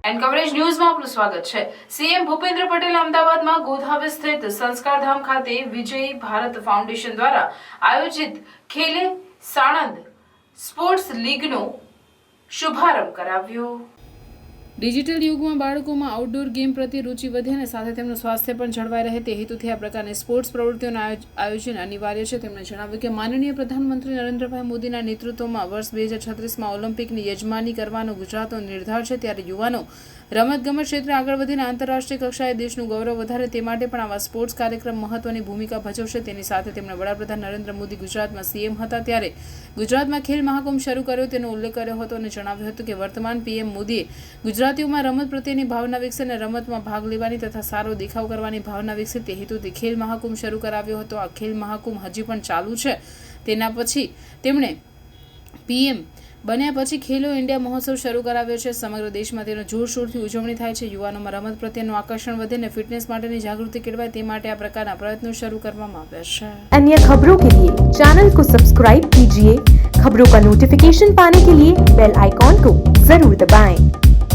And coverage ન્યૂઝમાં આપનું સ્વાગત છે। સીએમ ભૂપેન્દ્ર પટેલ અમદાવાદમાં ગોધાવી સ્થિત સંસ્કારધામ ખાતે વિજયી ભારત ફાઉન્ડેશન દ્વારા આયોજિત ખેલે સાણંદ સ્પોર્ટ્સ લીગનો શુભારંભ કરાવ્યો। ડિજિટલ યુગમાં બાળકોમાં આઉટડોર ગેમ પ્રત્યે રુચિ વધે અને સાથે તેમનું સ્વાસ્થ્ય પણ જળવાઈ રહે તે હેતુથી આ પ્રકારની સ્પોર્ટ્સ પ્રવૃત્તિઓનું આયોજન અનિવાર્ય છે। તેમણે જણાવ્યું કે માનનીય પ્રધાનમંત્રી નરેન્દ્રભાઈ મોદીના નેતૃત્વમાં વર્ષ 2036માં ઓલિમ્પિકની યજમાની કરવાનો ગુજરાતનો નિર્ધાર છે, ત્યારે યુવાનો રમતગમત ક્ષેત્રે આગળ વધીને આંતરરાષ્ટ્રીય કક્ષાએ દેશનું ગૌરવ વધારે તે માટે પણ આવા સ્પોર્ટ્સ કાર્યક્રમ મહત્વની ભૂમિકા ભજવશે। તેની સાથે તેમણે વડાપ્રધાન નરેન્દ્ર મોદી ગુજરાતમાં સીએમ હતા ત્યારે ગુજરાતમાં ખેલ મહાકુંભ શરૂ કર્યો તેનો ઉલ્લેખ કર્યો હતો અને જણાવ્યું હતું કે વર્તમાન પીએમ મોદીએ ગુજરાતીઓમાં રમત પ્રત્યેની ભાવના વિકસે અને રમતમાં ભાગ લેવાની તથા સારો દેખાવ કરવાની ભાવના વિકસે તે હેતુથી ખેલ મહાકુંભ શરૂ કરાવ્યો હતો। આ ખેલ મહાકુંભ હજી પણ ચાલુ છે। તેના પછી તેમણે પીએમ બન્યા પછી ખેલો ઇન્ડિયા મહોત્સવ શરૂ કરાવ્યો છે। સમગ્ર દેશમાં તેનો જોરશોરથી ઉજવણી થાય છે। યુવાનોમાં રમત પ્રત્યેનું આકર્ષણ વધે અને ફિટનેસ માટેની જાગૃતિ કેળવાય તે માટે આ પ્રકારના પ્રયત્નો શરૂ કરવામાં આવ્યા છે। अन्य खबरों के लिए चैनल को सब्सक्राइब कीजिए। खबरों का नोटिफिकेशन पाने के लिए बेल आइकॉन को जरूर दबाएं।